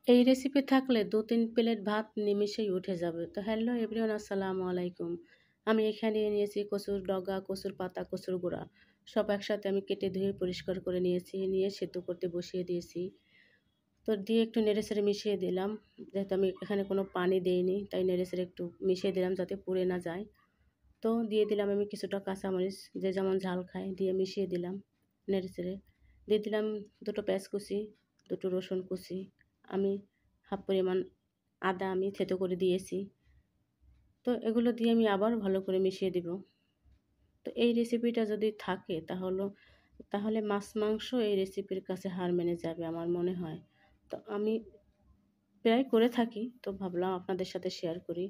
এই রেসিপি থাকলে ২-৩ প্লেট ভাত নিমিষেই উঠে যাবে। তো হ্যালো এভরিওয়ান, আসসালামু আলাইকুম। আমি এখানে নিয়েছি কচুর ডগা, কচুর পাতা, কচুর গুঁড়া। সব একসাথে আমি কেটে ধুয়ে পরিষ্কার করে নিয়েছি। নিয়ে সেদ্ধ করতে বসিয়ে দিয়েছি। তো দিয়ে একটু নেড়েচেড়ে মিশিয়ে দিলাম। যেহেতু আমি এখানে কোনো পানি দেইনি, তাই নেড়েচেড়ে একটু মিশিয়ে দিলাম যাতে পুড়ে না যায়। তো দিয়ে দিলাম আমি কিছুটা কাঁচামরিচ, যে যেমন ঝাল খায় দিয়ে মিশিয়ে দিলাম নেড়েচেড়ে। দিয়ে দিলাম ২ টো পেঁয়াজ কুচি, ২ টো রসুন কুচি। আমি হাফ পরিমাণ আদা আমি থেতো করে দিয়েছি। তো এগুলো দিয়ে আমি আবার ভালো করে মিশিয়ে দিব। তো এই রেসিপিটা যদি থাকে তাহলে মাছ মাংস এই রেসিপির কাছে হার মেনে যাবে আমার মনে হয়। তো আমি প্রায় করে থাকি, তো ভাবলাম আপনাদের সাথে শেয়ার করি।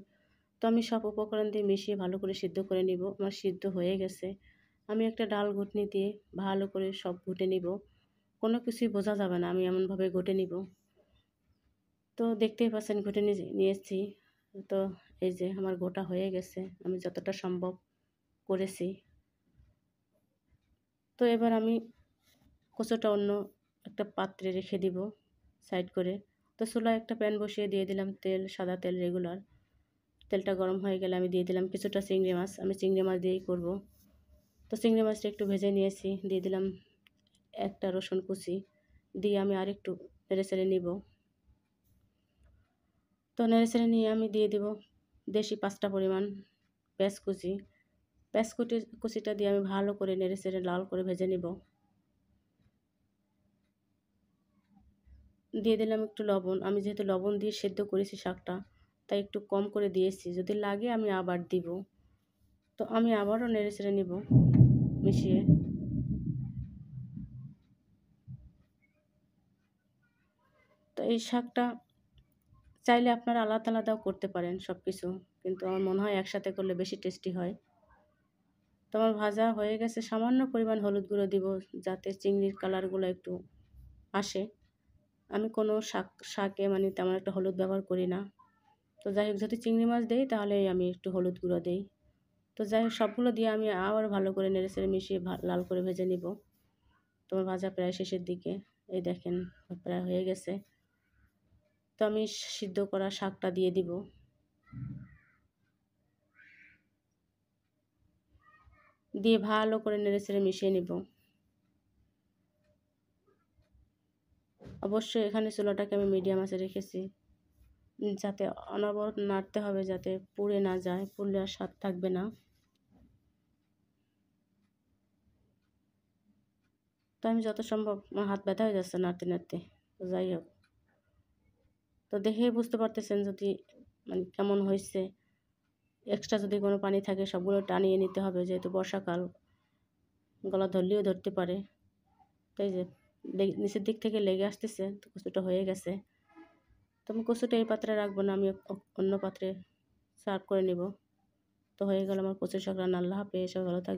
তো আমি সব উপকরণ দিয়ে মিশিয়ে ভালো করে সিদ্ধ করে নিব। আমার সিদ্ধ হয়ে গেছে। আমি একটা ডাল ঘুটনি দিয়ে ভালো করে সব ঘুটে নিব। কোনো কিছুই বোঝা যাবে না, আমি এমনভাবে ঘুটে নিব। তো দেখতেই পাচ্ছেন ঘুটে নিয়েছি। তো এই যে আমার গোটা হয়ে গেছে, আমি যতটা সম্ভব করেছি। তো এবার আমি কচুটা অন্য একটা পাত্রে রেখে দিব সাইড করে। তো চুলায় একটা প্যান বসিয়ে দিয়ে দিলাম তেল, সাদা তেল রেগুলার। তেলটা গরম হয়ে গেলে আমি দিয়ে দিলাম কিছুটা চিংড়ি মাছ। আমি চিংড়ি মাছ দিয়েই করব। তো চিংড়ি মাছটা একটু ভেজে নিয়েছি। দিয়ে দিলাম একটা রসুন কুচি। দিয়ে আমি আরেকটু নেড়েচেড়ে নিব। তো নেড়েচেড়ে নিয়ে আমি দিয়ে দিব দেশি ৫টা পরিমাণ পেঁয়াজ কুচি। পেঁয়াজ কুচিটা দিয়ে আমি ভালো করে নেড়েচেড়ে লাল করে ভেজে নিব। দিয়ে দিলাম একটু লবণ। আমি যেহেতু লবণ দিয়ে সেদ্ধ করেছি শাকটা, তাই একটু কম করে দিয়েছি। যদি লাগে আমি আবার দিব। তো আমি আবারও নেড়েচেড়ে নিব মিশিয়ে। তো এই শাকটা চাইলে আপনারা আলাদা আলাদাও করতে পারেন সব কিছু, কিন্তু আমার মনে হয় একসাথে করলে বেশি টেস্টি হয়। তো আমার ভাজা হয়ে গেছে। সামান্য পরিমাণ হলুদ গুঁড়ো দিব যাতে চিংড়ির কালারগুলো একটু আসে। আমি কোনো শাকে মানে তেমন একটা হলুদ ব্যবহার করি না। তো যাই হোক, যদি চিংড়ি মাছ দেই তাহলে আমি একটু হলুদ গুঁড়ো দেই। তো যাই হোক, সবগুলো দিয়ে আমি আবার ভালো করে নেড়েচেড়ে মিশিয়ে লাল করে ভেজে নিব। তোমার ভাজা প্রায় শেষের দিকে। এই দেখেন প্রায় হয়ে গেছে। তো আমি সিদ্ধ করা শাকটা দিয়ে দিব। দিয়ে ভালো করে নেড়েচেড়ে মিশিয়ে নিব। অবশ্যই এখানে চুলাটাকে আমি মিডিয়াম আঁচে রেখেছি, যাতে অনবরত নাড়তে হবে যাতে পুড়ে না যায়। পুড়লে আর স্বাদ থাকবে না। তো আমি যত সম্ভব, আমার হাত ব্যথা হয়ে যাচ্ছে নাড়তে নাড়তে। তো যাই হোক, তো দেখেই বুঝতে পারতেছেন যদি মানে কেমন হয়েছে। এক্সট্রা যদি কোনো পানি থাকে সবগুলো টানিয়ে নিতে হবে, যেহেতু বর্ষাকাল, গলা ধরলেও ধরতে পারে। তো এই যে নিচের দিক থেকে লেগে আসতেছে। তো কচুটা হয়ে গেছে। তো আমি কচুটা এই পাত্রে রাখবো না, আমি অন্য পাত্রে সার্ভ করে নিব। তো হয়ে গেল আমার কচুর শাক রান্না। আল্লাহ হাফেজ, সবাই ভালো থাকবেন।